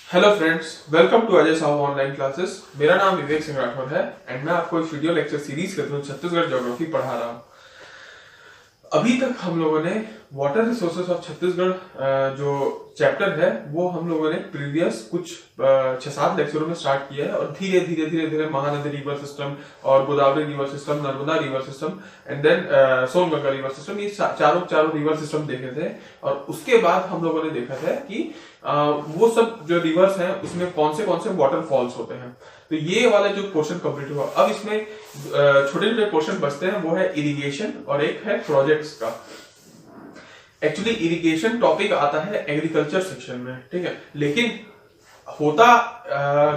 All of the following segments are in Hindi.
Hello friends, welcome to Ajay Sahu online classes. मेरा नाम विवेक सिंह राठौर है एंड मैं आपको इस वीडियो लेक्चर सीरीज के थ्रू छत्तीसगढ़ ज्योग्राफी पढ़ा रहा हूँ। अभी तक हम लोगों ने वाटर रिसोर्सेज ऑफ छत्तीसगढ़ जो चैप्टर है वो हम लोगों ने प्रीवियस कुछ 6-7 लेक्चरों में स्टार्ट किया है और धीरे धीरे महानदी रिवर सिस्टम और Godavari river system, Narmada river system and then Songanga river system, ये चारों रिवर सिस्टम देखे थे। और उसके बाद हम लोगों ने देखा था कि वो सब जो रिवर्स हैं उसमें कौन से वाटरफॉल्स होते हैं। तो ये वाला जो पोर्शन कंप्लीट हुआ, अब इसमें छोटे छोटे पोर्शन बचते हैं, वो है इरिगेशन और एक है प्रोजेक्ट्स का। एक्चुअली इरिगेशन टॉपिक आता है एग्रीकल्चर सेक्शन में, ठीक है, लेकिन होता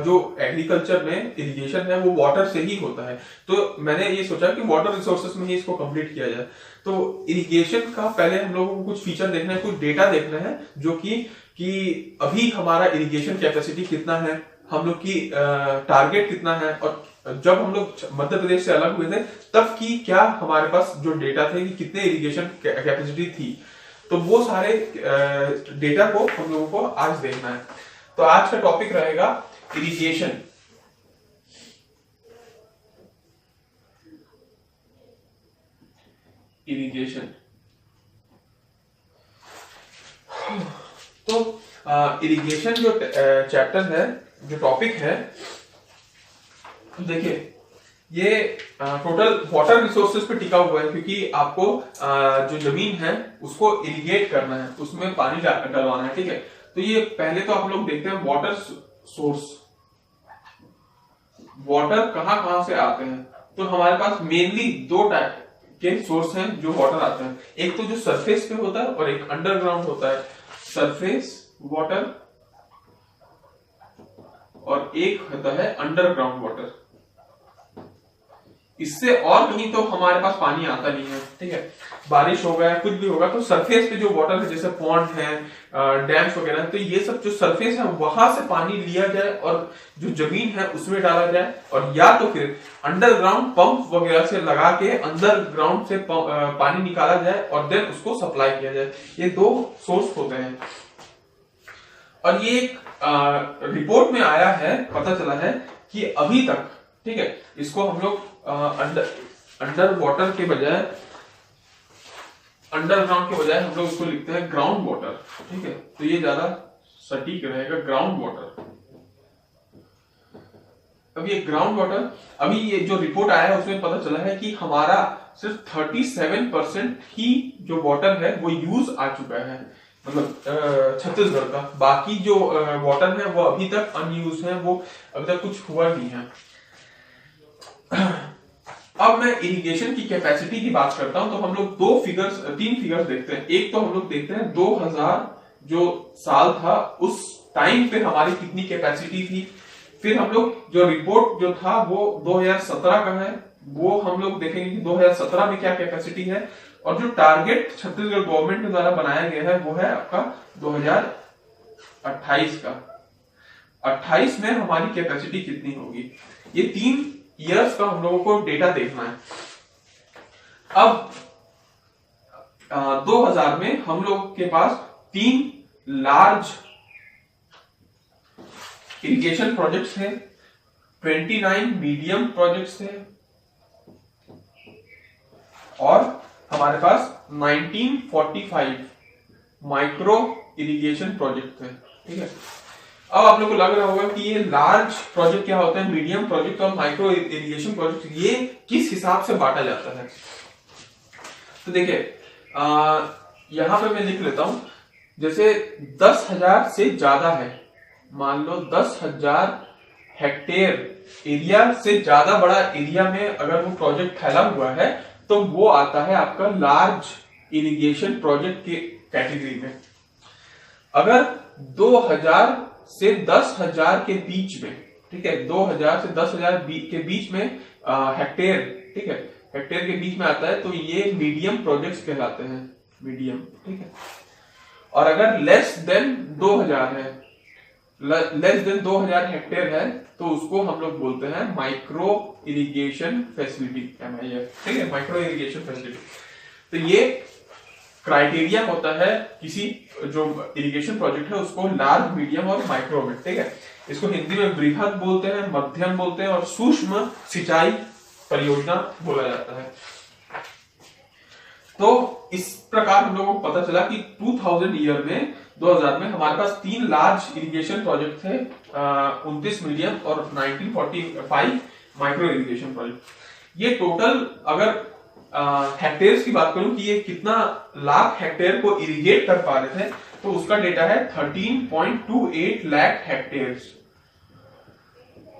जो एग्रीकल्चर में इरिगेशन है वो वाटर से ही होता है। तो मैंने ये सोचा कि वाटर रिसोर्सेज में ही इसको कंप्लीट किया जाए। तो इरिगेशन का पहले हम लोगों को कुछ फीचर देखना है, कुछ डेटा देखना है, जो कि अभी हमारा इरिगेशन कैपेसिटी कितना है, हम लोग की टारगेट कितना है, और जब हम लोग मध्य प्रदेश से अलग हुए थे तब की क्या हमारे पास जो डेटा थे कि कितने इरिगेशन कैपेसिटी थी। तो वो सारे डेटा को हम लोगों को आज देखना है। तो आज का टॉपिक रहेगा इरिगेशन। तो इरिगेशन जो चैप्टर है, जो टॉपिक है, देखिए ये टोटल वाटर रिसोर्सेज पे टिका हुआ है, क्योंकि आपको जो जमीन है उसको इरिगेट करना है, उसमें पानी डलवाना है, ठीक है। तो ये पहले तो आप लोग देखते हैं वाटर सोर्स, वाटर कहां से आते हैं। तो हमारे पास मेनली दो टाइप के सोर्स हैं जो वाटर आते हैं। एक तो जो सरफेस पे होता है और एक अंडरग्राउंड होता है। सरफेस वाटर और एक होता है अंडरग्राउंड वाटर। इससे और कहीं तो हमारे पास पानी आता नहीं है, ठीक है। बारिश हो गया, कुछ भी होगा, तो सरफेस पे जो वाटर है, जैसे पॉन्ड है, डैम्स वगैरह, तो ये सब जो सरफेस है वहां से पानी लिया जाए और जो जमीन है उसमें डाला जाए, और या तो फिर अंडरग्राउंड पंप वगैरह से लगा के अंडरग्राउंड से पानी निकाला जाए और देन उसको सप्लाई किया जाए। ये दो सोर्स होते हैं। और ये एक रिपोर्ट में आया है, पता चला है कि अभी तक, ठीक है, इसको हम लोग अंडर वाटर के बजाय, अंडरग्राउंड के बजाय हम लोग इसको लिखते हैं ग्राउंड वाटर, ठीक है। तो ये ज्यादा सटीक रहेगा, ग्राउंड वाटर। अब ये ग्राउंड वाटर, अभी ये जो रिपोर्ट आया है उसमें पता चला है कि हमारा सिर्फ 37% ही जो वाटर है वो यूज आ चुका है, मतलब छत्तीसगढ़ का। बाकी जो वाटर है वो अभी तक अनयूज है, वो अभी तक कुछ हुआ नहीं है। अब मैं इरिगेशन की कैपेसिटी की बात करता हूं, तो हम लोग तीन फिगर्स देखते हैं। एक तो हम लोग देखते हैं 2000 जो साल था उस टाइम पे हमारी कितनी कैपेसिटी थी। फिर हम लोग जो रिपोर्ट जो था वो 2017 का है, वो हम लोग देखेंगे कि 2017 में क्या कैपेसिटी है। और जो टारगेट छत्तीसगढ़ गवर्नमेंट के द्वारा बनाया गया है वो है आपका 2028 का। 28 में हमारी कैपेसिटी कितनी होगी, ये 3 ईयर्स का हम लोगों को डेटा देखना है। अब 2000 में हम लोग के पास 3 लार्ज इरिगेशन प्रोजेक्ट्स थे, 29 मीडियम प्रोजेक्ट्स थे, और हमारे पास 1945 माइक्रो इरिगेशन प्रोजेक्ट थे, ठीक है। अब आप लोग को लग रहा होगा कि ये लार्ज प्रोजेक्ट क्या होता है, मीडियम प्रोजेक्ट और माइक्रो इरिगेशन प्रोजेक्ट, ये किस हिसाब से बांटा जाता है। तो देखिए यहां पे मैं लिख लेता हूं, जैसे 10,000 से ज्यादा है, मान लो 10,000 हेक्टेयर एरिया से ज्यादा बड़ा एरिया में अगर वो प्रोजेक्ट फैला हुआ है तो वो आता है आपका लार्ज इरिगेशन प्रोजेक्ट के कैटेगरी में। अगर 2000 से 10,000 के बीच में, ठीक है, 2000 से 10,000 के बीच में हेक्टेयर, ठीक है, हेक्टेयर के बीच में आता है, तो ये मीडियम प्रोजेक्ट्स कहलाते हैं, मीडियम, ठीक है। और अगर लेस देन 2000 है, लेस देन 2000 हेक्टेयर है, तो उसको हम लोग बोलते हैं माइक्रो इरिगेशन फैसिलिटी, MIF, ठीक है, माइक्रो इरिगेशन फैसिलिटी। तो ये क्राइटेरिया होता है किसी जो इरिगेशन प्रोजेक्ट है उसको लार्ज, मीडियम और माइक्रो में, ठीक है। इसको हिंदी में बृहद बोलते हैं, मध्यम बोलते हैं और सूक्ष्म सिंचाई परियोजना बोला जाता है। तो इस प्रकार हम लोगों को पता चला कि 2000 में हमारे पास 3 लार्ज इरिगेशन प्रोजेक्ट थे, 29 मीडियम और 1945 माइक्रो इरिगेशन प्रोजेक्ट। ये टोटल अगर हेक्टेयर्स की बात करूं कि ये कितना लाख हेक्टेयर को इरिगेट कर पा रहे थे, तो उसका डेटा है 13.28 लाख हेक्टेयर्स।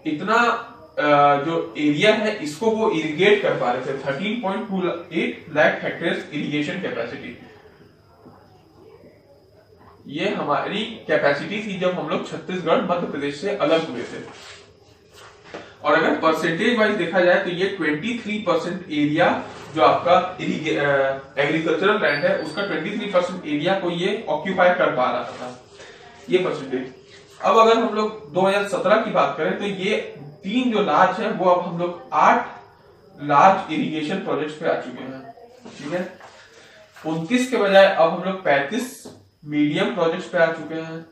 इतना जो एरिया है इसको वो इरिगेट कर पा रहे थे, 13.28 लाख हेक्टेयर्स इरिगेशन कैपेसिटी। ये हमारी कैपेसिटी थी जब हम लोग छत्तीसगढ़ मध्य प्रदेश से अलग हुए थे। और अगर परसेंटेज वाइज देखा जाए तो ये 23% एरिया जो आपका एग्रीकल्चरल लैंड है उसका 23% एरिया को ये ऑक्यूपाई कर पा रहा था, ये परसेंटेज। अब अगर हम लोग 2017 की बात करें तो ये 3 जो लार्ज है वो अब हम लोग 8 लार्ज इरिगेशन प्रोजेक्ट्स पे आ चुके हैं, ठीक है। 29 के बजाय अब हम लोग 35 मीडियम प्रोजेक्ट्स पे आ चुके हैं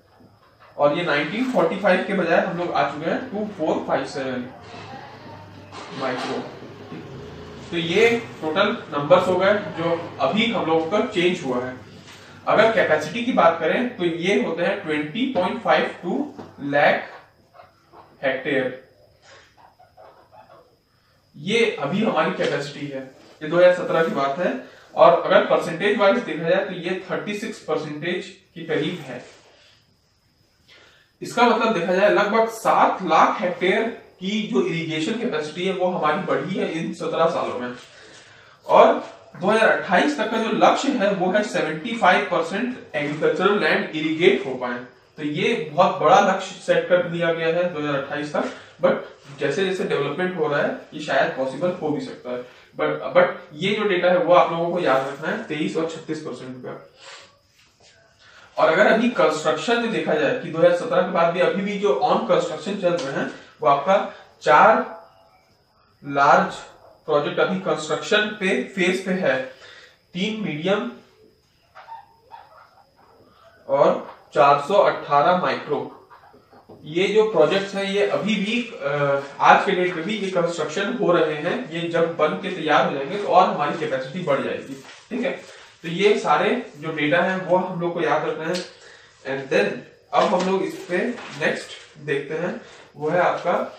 और ये 1945 के बजाय हम लोग आ चुके हैं 2457 माइक्रो। तो ये टोटल नंबर्स हो गए जो अभी हम लोगों का चेंज हुआ है। अगर कैपेसिटी की बात करें तो ये होते हैं 20.52 लाख हेक्टेयर। ये अभी हमारी कैपेसिटी है, ये 2017 की बात है। और अगर परसेंटेज वाइज देखा जाए तो ये 36% के करीब है। इसका मतलब देखा जाए लगभग 7 लाख हेक्टेयर की जो इरिगेशन कैपेसिटी है वो हमारी बढ़ी है इन 17 सालों में। और 2028 तक का जो लक्ष्य है वो है 75% एग्रीकल्चरल लैंड इरिगेट हो पाए। तो ये बहुत बड़ा लक्ष्य सेट कर दिया गया है 2028 तक। बट जैसे जैसे डेवलपमेंट हो रहा है ये शायद पॉसिबल हो भी सकता है। बट ये जो डेटा है वो आप लोगों को याद रखना है 23 और 36% का। और अगर अभी कंस्ट्रक्शन में देखा जाए कि 2017 के बाद भी अभी भी जो ऑन कंस्ट्रक्शन चल रहे हैं वो आपका 4 लार्ज प्रोजेक्ट अभी कंस्ट्रक्शन पे फेज पे है, 3 मीडियम और 418 माइक्रो। ये जो प्रोजेक्ट्स हैं ये अभी भी आज के डेट में भी ये कंस्ट्रक्शन हो रहे हैं। ये जब बन के तैयार हो जाएंगे तो और हमारी कैपेसिटी बढ़ जाएगी, ठीक है। तो ये सारे जो डेटा है वो हम लोग को याद रखना है। एंड देन अब हम लोग इस पे नेक्स्ट देखते हैं, वो है आपका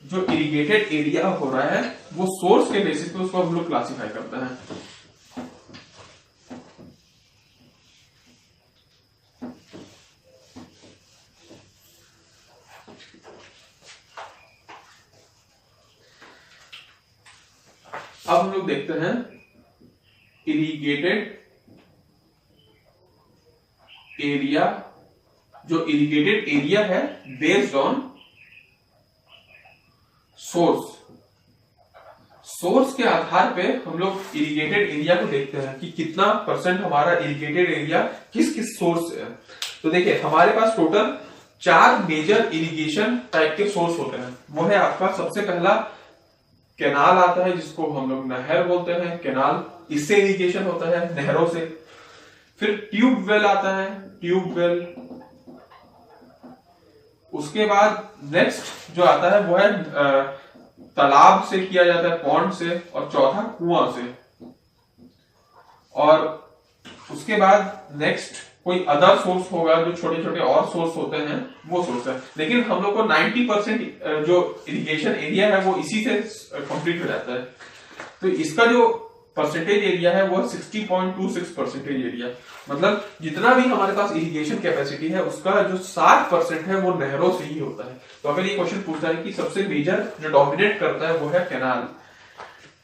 जो इरिगेटेड एरिया हो रहा है वो सोर्स के बेसिस पे उसको हम लोग क्लासिफाई करते हैं। अब हम लोग देखते हैं इरिगेटेड एरिया। जो इरिगेटेड एरिया है बेस्ड ऑन सोर्स के आधार पे हम लोग इरिगेटेड एरिया को देखते हैं कि कितना परसेंट हमारा इरिगेटेड एरिया किस किस सोर्स से है। तो देखिए हमारे पास टोटल 4 मेजर इरिगेशन टाइप के सोर्स होते हैं। वो है आपका सबसे पहला कैनाल आता है जिसको हम लोग नहर बोलते हैं, कैनाल, इससे इरिगेशन होता है नहरों से। फिर ट्यूबवेल आता है, ट्यूबवेल। उसके बाद नेक्स्ट जो आता है वो है तालाब से किया जाता है, पॉन्ड से। और चौथा कुआं से। और उसके बाद नेक्स्ट कोई अदर सोर्स होगा, जो छोटे छोटे और सोर्स होते हैं वो सोर्स है। लेकिन हम लोग को 90% जो इरिगेशन एरिया है वो इसी से कंप्लीट हो जाता है। तो इसका जो परसेंटेज एरिया है वो 60.26% एरिया। मतलब जितना भी हमारे पास इरिगेशन कैपेसिटी है उसका जो 60% है वो नहरों से ही होता है। तो अगर ये क्वेश्चन पूछता है कि सबसे मेजर जो डोमिनेट करता है वो है कैनाल।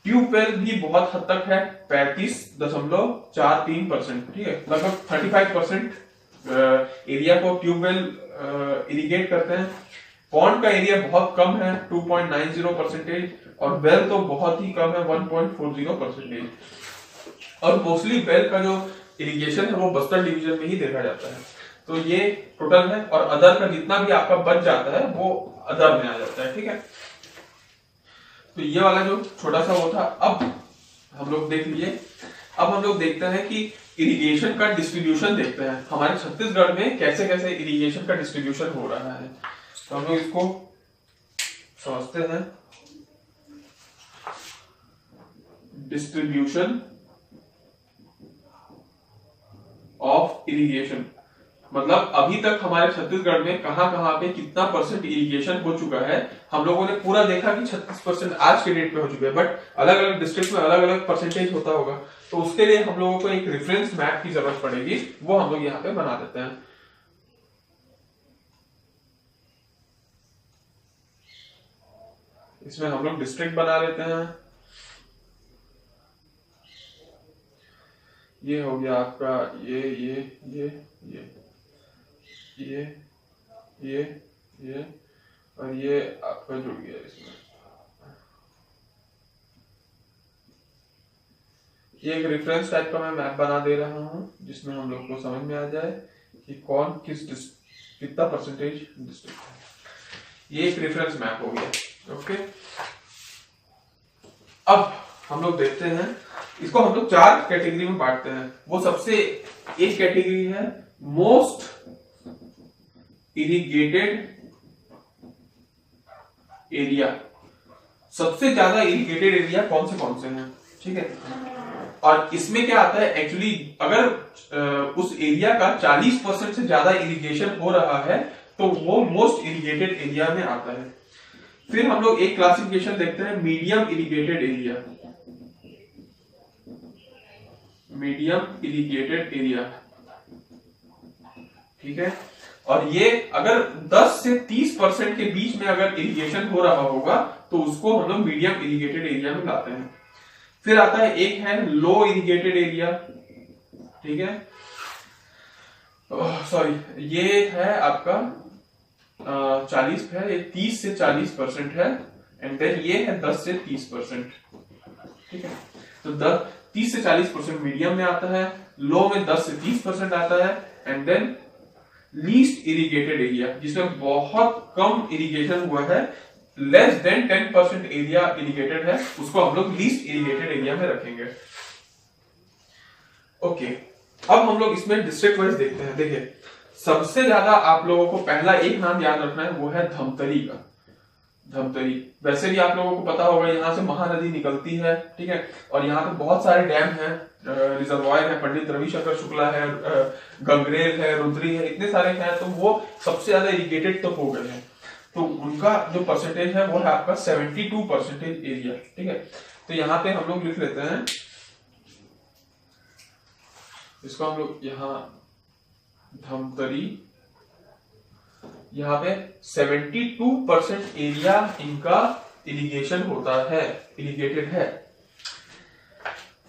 ट्यूबवेल भी बहुत हद तक है 35.43%, ठीक है। लगभग 35% एरिया को ट्यूबवेल इरिगेट करते हैं। पॉन्ड का एरिया बहुत कम है 2.90%। और वेल तो बहुत ही कम है 1.40%। और मोस्टली वेल का जो इरिगेशन है वो बस्तर डिवीजन में ही देखा जाता है। तो ये टोटल है। और अदर का जितना भी आपका बच जाता है वो अदर में आ जाता है, ठीक है। तो ये वाला जो छोटा सा वो था। अब हम लोग देख लीजिए अब हम लोग देखते हैं कि इरिगेशन का डिस्ट्रीब्यूशन देखते हैं हमारे छत्तीसगढ़ में कैसे कैसे इरिगेशन का डिस्ट्रीब्यूशन हो रहा है। तो हम लोग इसको समझते हैं। डिस्ट्रीब्यूशन ऑफ इरिगेशन मतलब अभी तक हमारे छत्तीसगढ़ में कहां पे कितना परसेंट इरिगेशन हो चुका है। हम लोगों ने पूरा देखा कि 36% आज के डेट पे हो चुके हैं, बट अलग अलग डिस्ट्रिक्ट में अलग अलग परसेंटेज होता होगा। तो उसके लिए हम लोगों को एक रेफरेंस मैप की जरूरत पड़ेगी, वो हम लोग यहाँ पे बना देते हैं। इसमें हम लोग डिस्ट्रिक्ट बना लेते हैं। ये हो गया आपका ये और ये आपका जुड़ गया इसमें। ये एक रेफरेंस टाइप का मैं मैप बना दे रहा हूं जिसमें हम लोग को समझ में आ जाए कि कौन कितना परसेंटेज डिस्ट्रिक्ट है। ये एक रेफरेंस मैप हो गया। ओके, अब हम लोग देखते हैं इसको हम लोग 4 कैटेगरी में बांटते हैं। वो सबसे एक कैटेगरी है मोस्ट इरिगेटेड एरिया। सबसे ज्यादा इरिगेटेड एरिया कौन से हैं, ठीक है। और इसमें क्या आता है एक्चुअली, अगर उस एरिया का 40% से ज्यादा इरिगेशन हो रहा है तो वो मोस्ट इरिगेटेड एरिया में आता है। फिर हम लोग एक क्लासिफिकेशन देखते हैं medium irrigated area. Medium irrigated area, ठीक है। और ये अगर 10 से 30% के बीच में अगर इरिगेशन हो रहा होगा तो उसको हम लोग मीडियम इरिगेटेड एरिया में लाते हैं। फिर आता है एक है लो इरिगेटेड एरिया, ठीक है। सॉरी, ये है आपका 40 है, ये 30 से 40% है। एंड देन ये है 10 से 30%, ठीक है। तो 30 से 40% मीडियम में आता है, लो में 10 से 30% आता है। And then least irrigated area, जिसमें बहुत कम इरिगेशन हुआ है, लेस देन 10% एरिया इरिगेटेड है, उसको हम लोग लीस्ट इरिगेटेड एरिया में रखेंगे। ओके, अब हम लोग इसमें डिस्ट्रिक्ट वाइज देखते हैं। देखिए, सबसे ज्यादा आप लोगों को पहला एक नाम याद रखना है, वो है धमतरी का। धमतरी, वैसे भी आप लोगों को पता होगा यहाँ से महानदी निकलती है, ठीक है। और यहाँ पे बहुत सारे डैम हैं, रिजर्वायर है, पंडित रविशंकर शुक्ला है, गंगरेल है, रुद्री है, इतने सारे हैं। तो वो सबसे ज्यादा इरिगेटेड तो हो गए हैं। तो उनका जो परसेंटेज है वो है आपका 72% एरिया, ठीक है। तो यहाँ पे हम लोग लिख लेते हैं, इसको हम लोग यहाँ धमतरी, यहाँ पे 72% एरिया इनका इरिगेशन होता है, इरिगेटेड है।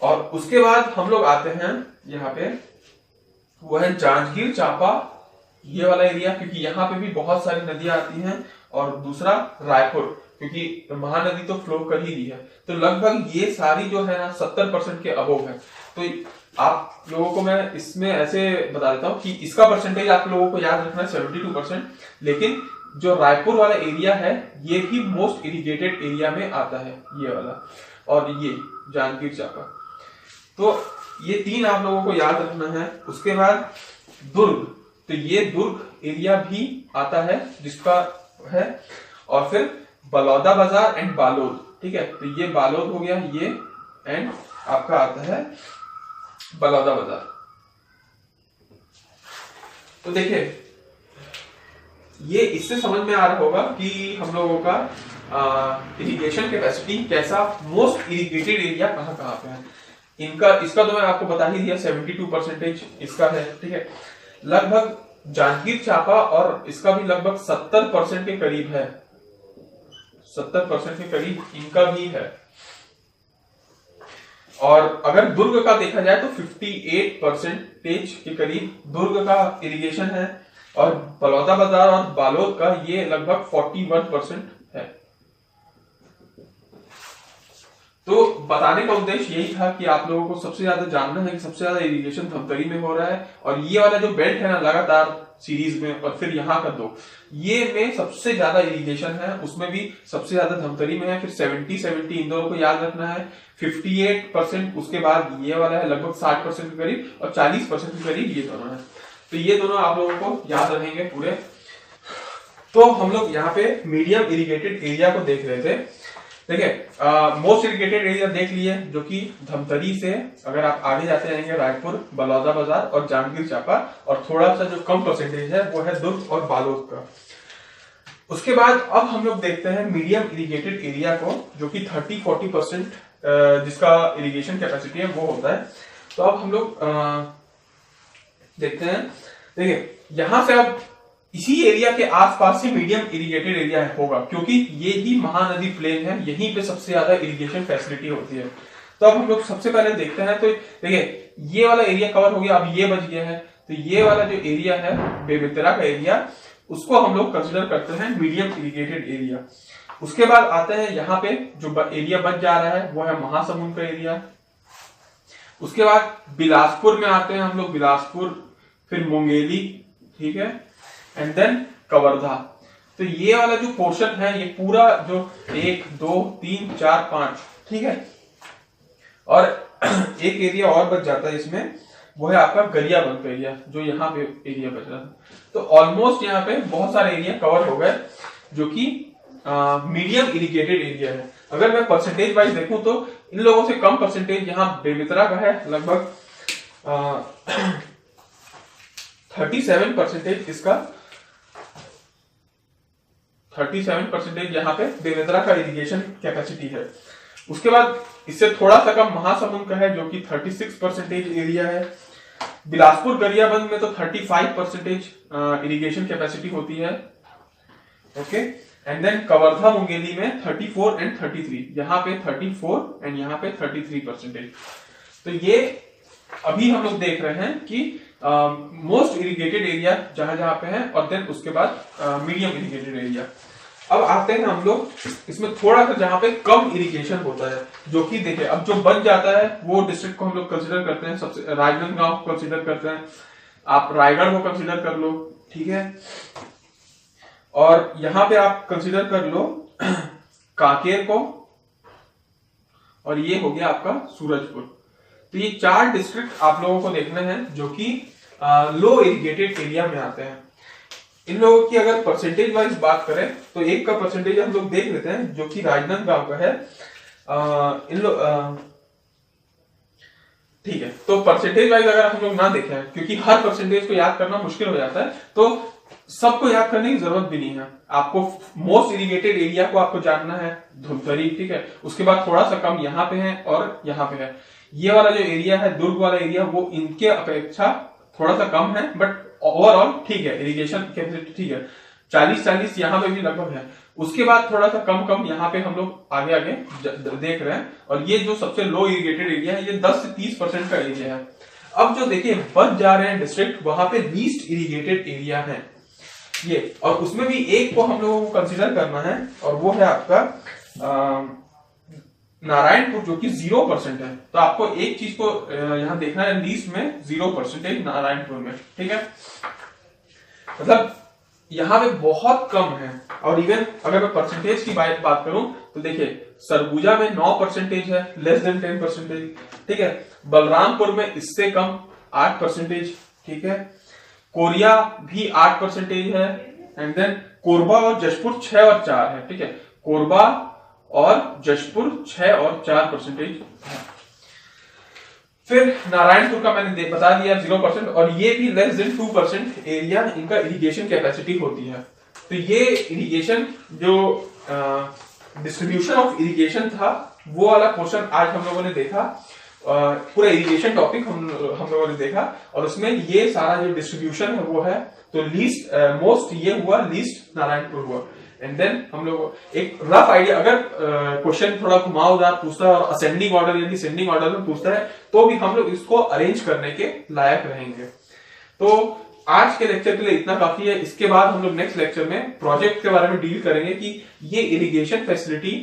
और उसके बाद हम लोग आते हैं यहाँ पे, वो है जांजगीर चांपा, ये वाला एरिया, क्योंकि यहाँ पे भी बहुत सारी नदियां आती हैं। और दूसरा रायपुर, क्योंकि महानदी तो फ्लो कर ही रही है। तो लगभग ये सारी जो है ना 70% के अबोव है। तो आप लोगों को मैं इसमें ऐसे बता देता हूँ कि इसका परसेंटेज आप लोगों को याद रखना है 72%। लेकिन जो रायपुर वाला एरिया है ये भी मोस्ट इरिगेटेड एरिया में आता है, ये वाला। और ये जांजगीर चांपा, तो ये 3 आप लोगों को याद रखना है। उसके बाद दुर्ग, तो ये दुर्ग एरिया भी आता है जिसका है। और फिर बलौदा बाजार एंड बालोद, ठीक है। तो ये बालोद हो गया, ये एंड आपका आता है बलौदा बाजार। तो देखिए, ये इससे समझ में आ रहा होगा कि हम लोगों का इरिगेशन कैपेसिटी कैसा, मोस्ट इरिगेटेड एरिया कहां कहां पे है इनका। इसका तो मैं आपको बता ही दिया, 72% इसका है, ठीक है। लगभग जांजगीर चांपा और इसका भी लगभग 70% के करीब है, 70% के करीब इनका भी है। और अगर दुर्ग का देखा जाए तो 58% के करीब दुर्ग का इरिगेशन है। और बलौदा बाजार और बालोद का ये लगभग 41% है। तो बताने का उद्देश्य यही था कि आप लोगों को सबसे ज्यादा जानना है कि सबसे ज्यादा इरिगेशन धमतरी में हो रहा है, और ये वाला जो बेल्ट है ना लगातार सीरीज में, और फिर यहाँ का 2, ये में सबसे ज्यादा इरिगेशन है, उसमें भी सबसे ज्यादा धमतरी में है। फिर 70-70 इन दोनों को याद रखना है। 58% उसके बाद ये वाला है, लगभग 60% के करीब, और 40% के करीब ये दोनों है। तो ये दोनों आप लोगों को याद रहेंगे पूरे। तो हम लोग यहाँ पे मीडियम इरिगेटेड एरिया को देख रहे थे। देखिए मोस्ट इरिगेटेड एरिया देख लिए, जो कि धमतरी से अगर आप आगे जाते जाएंगे रायपुर, बलौदा बाजार और जांजगीर चांपा, और थोड़ा सा जो कम परसेंटेज है वो है दुर्ग और बालोद का। उसके बाद अब हम लोग देखते हैं मीडियम इरिगेटेड एरिया को, जो कि 30-40% जिसका इरिगेशन कैपेसिटी है वो होता है। तो अब हम लोग देखते हैं। देखिए यहां से अब इसी एरिया के आसपास ही मीडियम इरिगेटेड एरिया होगा, क्योंकि ये ही महानदी प्लेन है, यहीं पे सबसे ज्यादा इरिगेशन फैसिलिटी होती है। तो अब हम लोग सबसे पहले देखते हैं। तो देखिए ये वाला एरिया कवर हो गया, अब ये बच गया है। तो ये वाला जो एरिया है बेमेतरा का एरिया, उसको हम लोग कंसिडर करते हैं मीडियम इरिगेटेड एरिया। उसके बाद आते हैं यहाँ पे जो एरिया बच जा रहा है वो है महासमुंद का एरिया। उसके बाद बिलासपुर में आते हैं हम लोग, बिलासपुर, फिर मुंगेली, ठीक है, एंड देन कवर्धा। तो ये वाला जो पोर्शन है ये पूरा जो 1, 2, 3, 4, 5, ठीक है, और एक एरिया और बच जाता है इसमें, वो है आपका गरियाबंद का एरिया, जो यहाँ पे एरिया बच रहा था। तो ऑलमोस्ट यहाँ पे बहुत सारे एरिया कवर हो गए, जो कि मीडियम इरिगेटेड एरिया है। अगर मैं परसेंटेज वाइज देखूं तो इन लोगों से कम परसेंटेज यहाँ बेमेतरा का है, लगभग 37% इसका, 37% यहाँ पे बेमेतरा का इरिगेशन कैपेसिटी है। उसके बाद इससे थोड़ा सा कम महासमुंद का है, जो कि 36% एरिया है। बिलासपुर गरियाबंद में तो 35% इरिगेशन कैपेसिटी होती है, okay. And then Kawardha Mungeli में 34 एंड 33, यहाँ पे 34 एंड यहाँ पे 33%। तो ये अभी हम लोग देख रहे हैं कि मोस्ट इरिगेटेड एरिया जहां जहां पे है, और देन उसके बाद मीडियम इरिगेटेड एरिया। अब आते हैं हम लोग इसमें थोड़ा सा जहां पे कम इरिगेशन होता है, जो कि देखिए अब जो बन जाता है वो डिस्ट्रिक्ट को हम लोग कंसिडर करते हैं। सबसे राजनांदगांव को कंसिडर करते हैं, आप रायगढ़ को कंसिडर कर लो, ठीक है, और यहां पे आप कंसिडर कर लो कांकेर को, और ये हो गया आपका सूरजपुर। तो ये 4 डिस्ट्रिक्ट आप लोगों को देखने हैं जो कि लो इरिगेटेड एरिया में आते हैं। इन लोगों की अगर परसेंटेज वाइज बात करें तो एक का परसेंटेज हम लोग देख लेते हैं, जो कि राजनांदगांव का है। ठीक है, तो परसेंटेज वाइज अगर हम लोग ना देखें, क्योंकि हर परसेंटेज को याद करना मुश्किल हो जाता है, तो सबको याद करने की जरूरत भी नहीं है। आपको मोस्ट इरिगेटेड एरिया को आपको जानना है, धमतरी, ठीक है। उसके बाद थोड़ा सा कम यहाँ पे है और यहाँ पे है। ये वाला जो एरिया है, दुर्ग वाला एरिया, वो इनके अपेक्षा थोड़ा सा कम है, बट ओवरऑल ठीक है, इरिगेशन कैपेसिटी ठीक है। 40-40 यहाँ पे भी लगभग है। उसके बाद थोड़ा सा कम यहाँ पे हम लोग आगे आगे देख रहे हैं, और ये जो सबसे लो इरिगेटेड एरिया है, ये 10 से 30% का एरिया है। अब जो देखिए बच जा रहे हैं डिस्ट्रिक्ट, वहां पे लीस्ट इरिगेटेड एरिया है ये, और उसमें भी एक को हम लोगों को कंसिडर करना है, और वो है आपका नारायणपुर, जो कि 0% है। तो आपको एक चीज को यहां देखना है, लीस्ट में 0% नारायणपुर में, ठीक है। मतलब यहाँ पे बहुत कम है। और इवन अगर मैं परसेंटेज की बात करूं तो देखिए सरगुजा में 9% है, लेस देन 10%, ठीक है। बलरामपुर में इससे कम 8%, ठीक है। कोरिया भी 8% है, एंड देन कोरबा और जशपुर 6 और 4 है, ठीक है। कोरबा और जशपुर 6 और 4% है। फिर नारायणपुर का मैंने बता दिया 0%, और ये भी लेस देन 2% एरिया इनका इरिगेशन कैपेसिटी होती है। तो ये इरिगेशन जो डिस्ट्रीब्यूशन ऑफ इरिगेशन था, वो वाला पोर्शन आज हम लोगों ने देखा। पूरा इरिगेशन टॉपिक हम लोगों ने देखा, और उसमें ये सारा जो डिस्ट्रीब्यूशन है वो है। तो लीस्ट मोस्ट ये हुआ, लीस्ट नारायणपुर हुआ। एंड देन हम लोग एक रफ आइडिया, अगर क्वेश्चन थोड़ा घुमावदार पूछता है और असेंडिंग ऑर्डर या डिसेंडिंग ऑर्डर में पूछता है, तो भी हम लोग इसको अरेंज करने के लायक रहेंगे। तो आज के लेक्चर के लिए इतना काफी है। इसके बाद हम लोग नेक्स्ट लेक्चर में प्रोजेक्ट के बारे में डील करेंगे कि ये इरिगेशन फैसिलिटी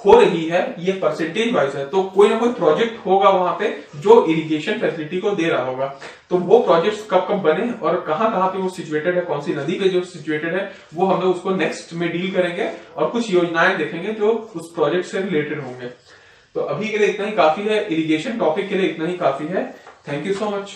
हो रही है ये परसेंटेज वाइज है, तो कोई ना कोई प्रोजेक्ट होगा वहां पे जो इरिगेशन फैसिलिटी को दे रहा होगा। तो वो प्रोजेक्ट्स कब कब बने और कहां कहां पे वो सिचुएटेड है, कौन सी नदी पे जो सिचुएटेड है, वो हम लोग उसको नेक्स्ट में डील करेंगे और कुछ योजनाएं देखेंगे जो उस प्रोजेक्ट से रिलेटेड होंगे। तो अभी के लिए इतना ही काफी है, इरिगेशन टॉपिक के लिए इतना ही काफी है। Thank you so much.